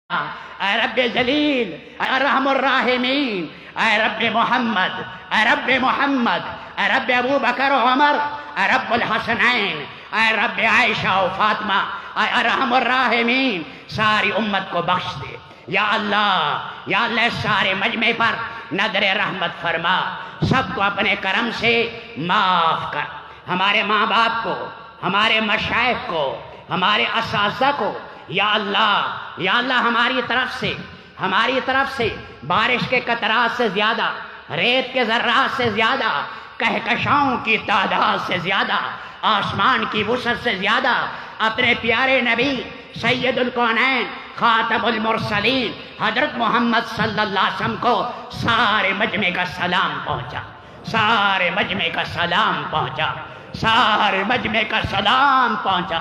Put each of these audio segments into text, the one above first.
اے رب جلیل، اے ارحم الراحمین، اے رب محمد، اے رب محمد، اے رب ابو بکر و عمر، اے رب الحسنین، اے رب عائشہ و فاطمہ، اے ارحم الراحمین، ساری امت کو بخش دے یا اللہ اس سارے مجمع پر نظر رحمت فرما، سب کو اپنے کرم سے معاف کر، ہمارے ماں باپ کو، ہمارے مشائخ کو، ہمارے اساتذہ کو یا اللہ ہماری طرف سے بارش کے قطرات سے زیادہ، ریت کے ذرات سے زیادہ، کہکشاؤں کی تعداد سے زیادہ، آسمان کی وسعت سے زیادہ اپنے پیارے نبی سید الکونین خاتم المرسلین حضرت محمد صلی اللہ علیہ وسلم کو سارے مجمع کا سلام پہنچا، سارے مجمع کا سلام پہنچا، سارے مجمع کا سلام پہنچا۔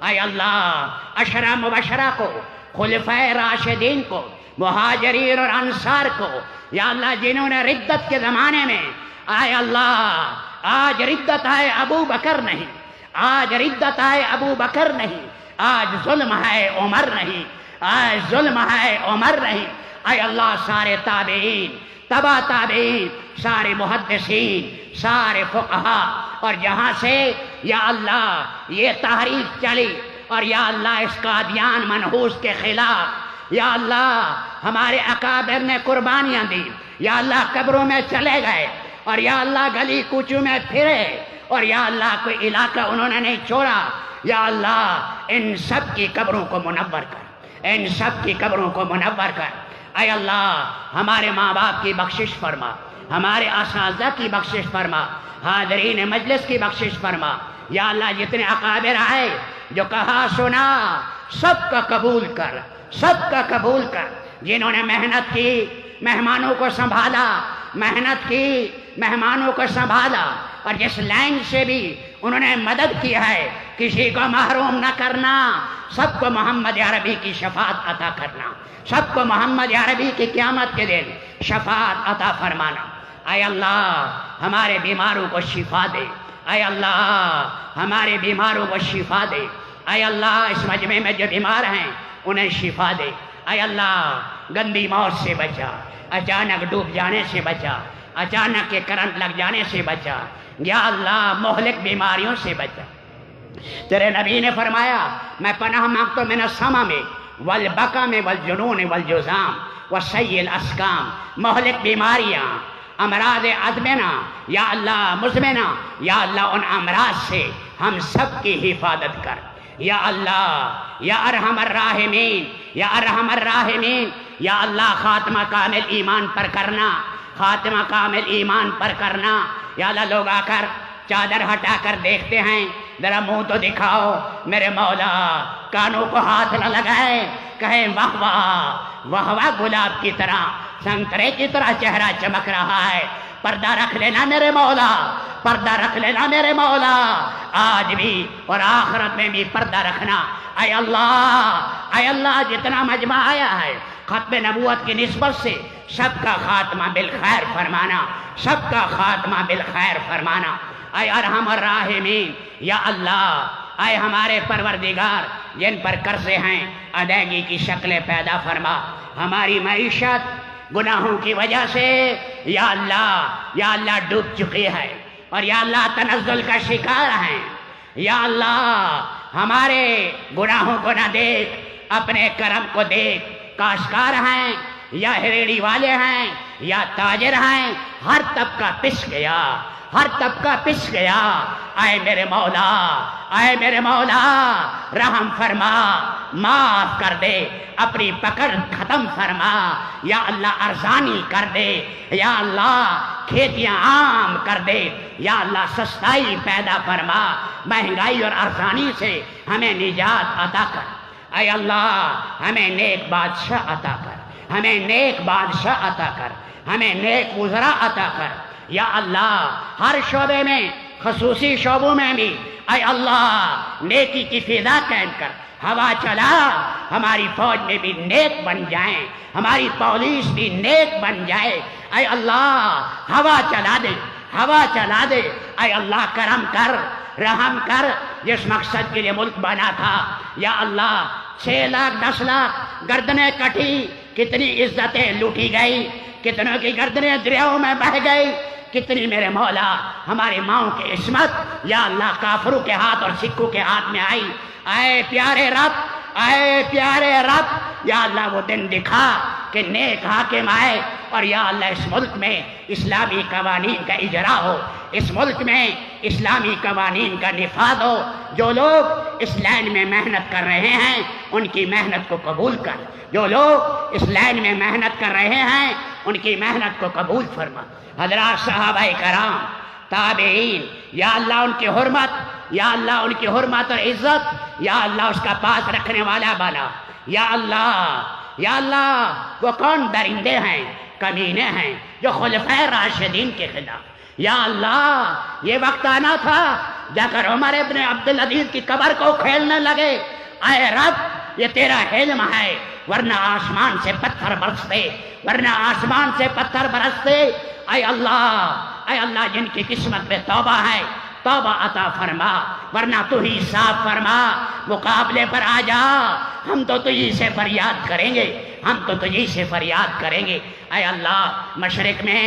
اے اللہ عشرہ مبشرہ کو، خلفائے راشدین کو، مہاجرین اور انصار کو یا اللہ جنہوں نے ردت کے زمانے میں، اے اللہ آج ردت آئے ابو بکر نہیں، آج ردت آئے ابو بکر نہیں، آج ظلم ہے عمر نہیں، آج ظلم ہے عمر نہیں۔ اے اللہ سارے تابعین، تبع تابعین، سارے محدثین، سارے فقہا، اور جہاں سے یا اللہ یہ تحریک چلی اور یا اللہ اس قادیان منحوس کے خلاف یا اللہ ہمارے اکابر نے قربانیاں دی، یا اللہ قبروں میں چلے گئے اور یا اللہ گلی کوچوں میں پھرے اور یا اللہ کوئی علاقہ انہوں نے نہیں چھوڑا، یا اللہ ان سب کی قبروں کو منور کر، ان سب کی قبروں کو منور کر۔ اے اللہ ہمارے ماں باپ کی بخشش فرما، ہمارے اساتذہ کی بخشش فرما، حاضرین مجلس کی بخشش فرما، یا اللہ جتنے اکابر آئے جو کہا سنا سب کا قبول کر، سب کا قبول کر، جنہوں نے محنت کی مہمانوں کو سنبھالا، محنت کی مہمانوں کو سنبھالا، اور جس لائن سے بھی انہوں نے مدد کی ہے کسی کو محروم نہ کرنا، سب کو محمد عربی کی شفاعت عطا کرنا، سب کو محمد عربی کی قیامت کے دن شفاعت عطا فرمانا۔ اے اللہ ہمارے بیماروں کو شفا دے، اے اللہ ہمارے بیماروں کو شفا دے، اے اللہ اس مجمع میں جو بیمار ہیں انہیں شفا دے، اے اللہ گندی موت سے بچا، اچانک ڈوب جانے سے بچا، اچانک کے کرنٹ لگ جانے سے بچا، یا اللہ مہلک بیماریوں سے بچا۔ تیرے نبی نے فرمایا میں پناہ مانگتا ہوں من السما میں والبقا میں والجنون والجزام وسیء الاسقام، مہلک بیماریاں، امراض ازمنہ یا اللہ مزمنہ، یا اللہ ان امراض سے ہم سب کی حفاظت کر، یا اللہ یا ارحم الراحمین، یا ارحم الراحمین، یا اللہ خاتمہ کامل ایمان پر کرنا، خاتمہ کامل ایمان پر کرنا۔ یا اللہ لوگ آ کر چادر ہٹا کر دیکھتے ہیں، ذرا منہ تو دکھاؤ میرے مولا، کانوں کو ہاتھ نہ لگائے، کہیں واہ واہ واہ واہ، گلاب کی طرح سنترے کی طرح چہرہ چمک رہا ہے، پردہ رکھ لینا میرے مولا، پردہ رکھ لینا میرے مولا، آج بھی اور آخرت میں بھی پردہ رکھنا۔ اے اللہ جتنا مجمع آیا ہے ختم نبوت کی نسبت سے سب کا خاتمہ بالخیر فرمانا، سب کا خاتمہ بالخیر فرمانا۔ اے ارحم الراحمین، یا اللہ اے ہمارے پروردگار جن پر قرضے ہیں ادائیگی کی شکلیں پیدا فرما، ہماری معیشت گناہوں کی وجہ سے یا اللہ ڈوب چکی ہے اور یا اللہ تنزل کا شکار ہیں، یا اللہ ہمارے گناہوں کو نہ دیکھ، اپنے کرم کو دیکھ، کاشتکار ہیں یا ہریڑی والے ہیں یا تاجر ہیں، ہر طبقہ پس گیا، ہر طبقہ پس گیا۔ اے میرے مولا، اے میرے مولا رحم فرما، معاف کر دے، اپنی پکڑ ختم فرما، یا اللہ ارزانی کر دے، یا اللہ کھیتیاں عام کر دے، یا اللہ سستائی پیدا فرما، مہنگائی اور ارزانی سے ہمیں نجات عطا کر۔ اے اللہ ہمیں نیک بادشاہ عطا کر، ہمیں نیک بادشاہ عطا کر، ہمیں نیک وزراء عطا کر، یا اللہ ہر شعبے میں خصوصی شعبوں میں بھی اے اللہ نیکی کی فضا قائم کر، ہوا چلا ہماری فوج میں بھی نیک بن جائیں، ہماری پولیس بھی نیک بن جائے، اے اللہ ہوا چلا دے، ہوا چلا دے، اے اللہ کرم کر، رحم کر، جس مقصد کے لیے ملک بنا تھا یا اللہ 6 لاکھ 10 لاکھ گردنیں کٹی، کتنی عزتیں لوٹی گئی، کتنوں کی گردنیں دریاؤں میں بہہ گئی، کتنی میرے مولا ہماری ماؤں کی عصمت یا اللہ کافروں کے ہاتھ اور سکھوں کے ہاتھ میں آئی۔ اے پیارے رب، اے پیارے رب، یا اللہ وہ دن دکھا کہ نیک حاکم آئے اور یا اللہ اس ملک میں اسلامی قوانین کا اجرا ہو، اس ملک میں اسلامی قوانین کا نفاذ ہو۔ جو لوگ اس لائن میں محنت کر رہے ہیں ان کی محنت کو قبول کر، جو لوگ اس لائن میں محنت کر رہے ہیں ان کی محنت کو قبول فرما۔ حضرات صحابہ کرام، تابعین، یا اللہ ان کی حرمت، یا اللہ ان کی حرمت اور عزت، یا اللہ اس کا پاس رکھنے والا بنا۔ یا اللہ، یا اللہ وہ کون درندے ہیں، کمینے ہیں جو خلفائے راشدین کے خلاف۔ یا اللہ یہ وقت آنا تھا جا کر عمر ابن عبدالعزیز کی قبر کو کھیلنے لگے۔ اے رب یہ تیرا علم ہے، ورنہ آسمان سے پتھر برستے، ورنہ آسمان سے پتھر برستے۔ اے اللہ جن کی قسمت میں توبہ ہے توبہ عطا فرما، ورنہ تو ہی صاف فرما، مقابلے پر آ جا، ہم تو تجھی سے فریاد کریں گے، ہم تو تجھی سے فریاد کریں گے۔ اے اللہ مشرق میں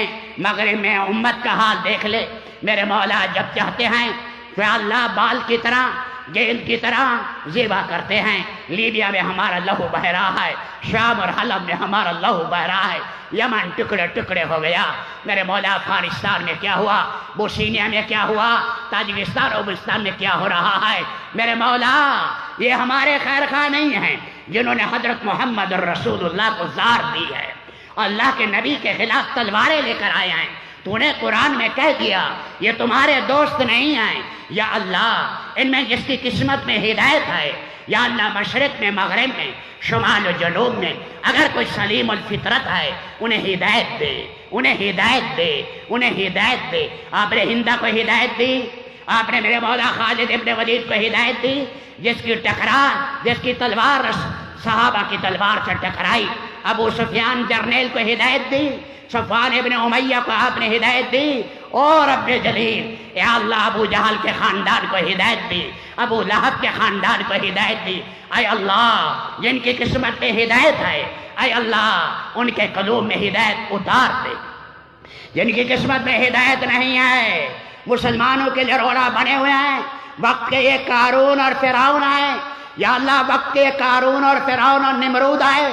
مغرب میں امت کا حال دیکھ لے میرے مولا، جب چاہتے ہیں تو اللہ بال کی طرح گیند کی طرح زیبا کرتے ہیں۔ لیبیا میں ہمارا لہو بہ رہا ہے، شام اور حلب میں ہمارا لہو بہ رہا ہے، یمن ٹکڑے ٹکڑے ہو گیا میرے مولا، افغانستان میں کیا ہوا، بوسنیا میں کیا ہوا، تاجکستان اور ازبکستان میں کیا ہو رہا ہے میرے مولا۔ یہ ہمارے خیر خواہ نہیں ہیں جنہوں نے حضرت محمد الرسول اللہ کو زار دی ہے، اللہ کے نبی کے خلاف تلواریں لے کر آئے ہیں۔ تو نے قرآن میں کہہ دیا یہ تمہارے دوست نہیں ہیں۔ یا اللہ ان میں جس کی قسمت میں ہدایت ہے، یا اللہ مشرق میں مغرب میں شمال و جنوب میں اگر کوئی سلیم الفطرت ہے انہیں ہدایت دے، انہیں ہدایت دے، انہیں ہدایت دے۔ آپ نے ہندا کو ہدایت دی، آپ نے میرے مولا خالد ابن ولید کو ہدایت دی، جس کی تلوار صحابہ کی تلوار سے ٹکرائی۔ ابو سفیان جرنیل کو ہدایت دی، صفوان ابن امیہ کو آپ نے ہدایت دی، اور رب جلیل یا اللہ ابو جہل کے خاندان کو ہدایت دی، ابو لہب کے خاندان کو ہدایت دی۔ اے اللہ جن کی قسمت میں ہدایت ہے، اے اللہ ان کے قلوب میں ہدایت اتار دے۔ جن کی قسمت میں ہدایت نہیں ہے، مسلمانوں کے لیے روڑا بنے ہوئے ہیں، وقت کے یہ قارون اور فرعون آئے، یا اللہ وقت کے قارون اور فرعون اور نمرود آئے۔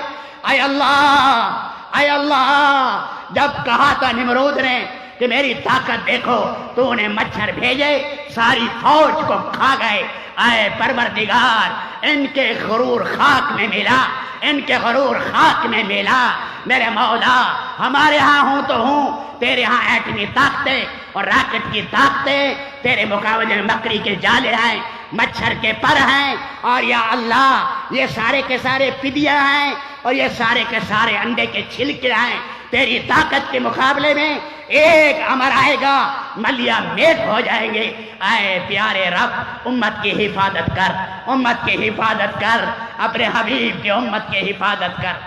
اے اللہ، اے اللہ جب کہا تھا نمرود نے کہ میری طاقت دیکھو تو انہیں مچھر بھیجے ساری فوج کو کھا گئے۔ اے پروردگار ان کے غرور خاک میں ملا، ان کے غرور خاک میں ملا میرے مولا۔ ہمارے ہاں ہوں تو ہوں، تیرے ہاں ایٹمی طاقتیں اور راکٹ کی طاقتیں تیرے مقابلے میں مکڑی کے جالے ہیں، مچھر کے پر ہیں، اور یا اللہ یہ سارے کے سارے پدیاں ہیں، اور یہ سارے کے سارے انڈے کے چھلکے ہیں۔ تیری طاقت کے مقابلے میں ایک امر آئے گا، ملیا میٹ ہو جائیں گے۔ اے پیارے رب امت کی حفاظت کر، امت کی حفاظت کر، اپنے حبیب کی امت کی حفاظت کر۔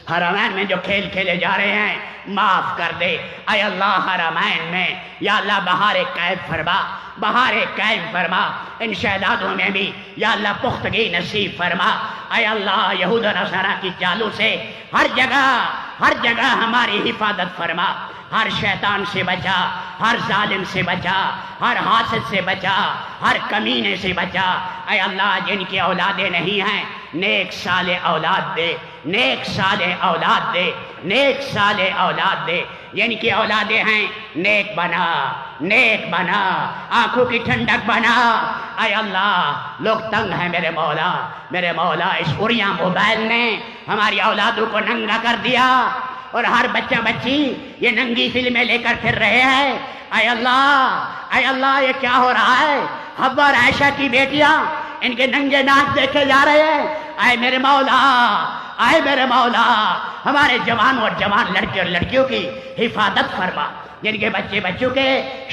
حرمین میں جو کھیل کھیلے جا رہے ہیں معاف کر دے اے اللہ۔ حرمین میں یا اللہ بہار قائم فرما، بہار قائم فرما، ان شہدادوں میں بھی یا اللہ پختگی نصیب فرما۔ اے اللہ یہود و نصارہ کی چالوں سے ہر جگہ ہماری حفاظت فرما، ہر شیطان سے بچا، ہر ظالم سے بچا، ہر حاسد سے بچا، ہر کمینے سے بچا۔ اے اللہ جن کی اولادیں نہیں ہیں نیک صالح اولاد دے، نیک صالح اولاد دے، نیک صالح اولاد دے۔ جن کی اولادیں ہیں نیک بنا، نیک بنا، آنکھوں کی ٹھنڈک بنا۔ اے اللہ لوگ تنگ ہیں میرے مولا، میرے مولا اس اڑیاں موبائل نے ہماری اولادوں کو ننگا کر دیا، اور ہر بچہ بچی یہ ننگی فلمیں لے کر پھر رہے ہیں۔ اے اللہ یہ کیا ہو رہا ہے؟ حوا اور عائشہ کی بیٹیاں ان کے ننگے ناچ دیکھے جا رہے ہیں۔ اے میرے مولا، اے میرے مولا ہمارے جوان اور جوان لڑکے اور لڑکیوں کی حفاظت فرما۔ جن کے بچوں کے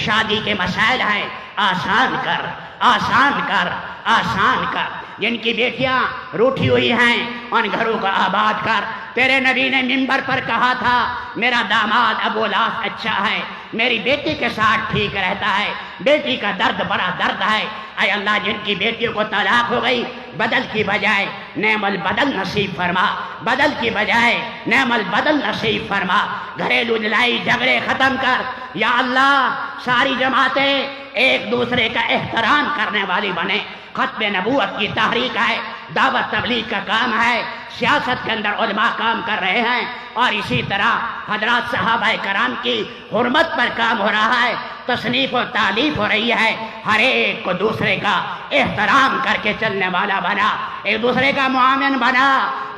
شادی کے مسائل ہیں آسان کر، آسان کر، آسان کر۔ جن کی بیٹیاں روٹھی ہوئی ہیں ان گھروں کو آباد کر۔ تیرے نبی نے منبر پر کہا تھا میرا داماد ابو لاس اچھا ہے، میری بیٹی کے ساتھ ٹھیک رہتا ہے، بیٹی کا درد بڑا درد ہے۔ اے اللہ جن کی بیٹیوں کو طلاق ہو گئی بدل کی بجائے نعم البدل نصیب فرما، بدل کی بجائے نعم البدل نصیب فرما، گھریلو لڑائی جھگڑے ختم کر یا اللہ، ساری جماعتیں ایک دوسرے کا احترام کرنے والی بنے، ختم نبوت کی تحریک ہے، دعوت تبلیغ کا کام ہے، سیاست کے اندر علماء کام کر رہے ہیں، اور اسی طرح حضرات صحابہ کرام کی حرمت پر کام ہو رہا ہے، تصنیف و تالیف ہو رہی ہے، ہر ایک کو دوسرے کا احترام کر کے چلنے والا بنا، ایک دوسرے کا معاون بنا،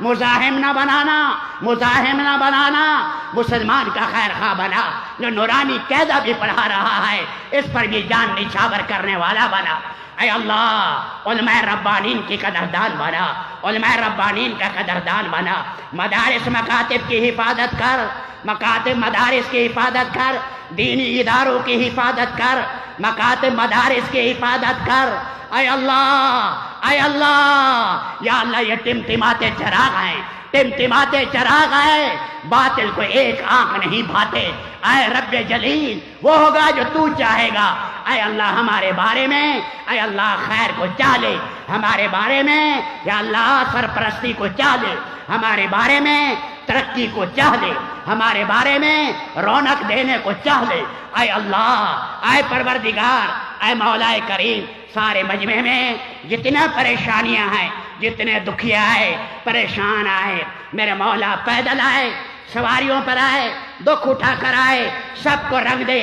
مزاحم نہ بنانا، مزاحم نہ بنانا، مسلمان کا خیر خواہ بنا، جو نورانی قاعدہ بھی پڑھا رہا ہے اس پر بھی جان نچھاور کرنے والا بنا۔ اے اللہ، علماء ربانین کی قدردان بنا، علماء ربانین کا قدردان بنا، مدارس مکاتب کی حفاظت کر، مکاتب مدارس کی حفاظت کر، دینی اداروں کی حفاظت کر، مکاتب مدارس کی حفاظت کر۔ اے اللہ، اے اللہ، یا اللہ یہ ٹمٹماتے چراغ ہیں، ٹمٹماتے چراغ ہیں، باطل کو ایک آنکھ نہیں بھاتے۔ اے رب جلیل، وہ ہوگا جو تو چاہے گا۔ اے اللہ ہمارے بارے میں، اے اللہ خیر کو چاہے، ہمارے بارے میں یا اللہ سرپرستی کو چاہے، ہمارے بارے میں ترقی کو چاہے، ہمارے بارے میں رونق دینے کو چاہے۔ اے اللہ، اے پروردگار، اے مولا کریم، سارے مجمع میں جتنا پریشانیاں ہیں، جتنے دکھیا آئے، پریشان آئے، میرے مولا پیدل آئے، سواریوں پر آئے، دکھ اٹھا کر آئے، سب کو رنگ دے۔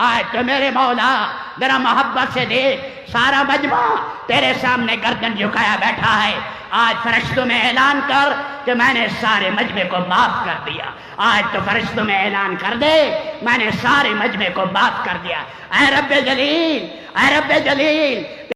آج تو میرے مولا ذرا محبت سے دیکھ، سارا مجمع تیرے سامنے گردن جھکایا بیٹھا ہے۔ آج فرشتوں میں اعلان کر کہ میں نے سارے مجمع کو معاف کر دیا۔ آج تو فرشتوں میں اعلان کر دے میں نے سارے مجمع کو معاف کر دیا۔ اے رب جلیل، اے رب جلیل،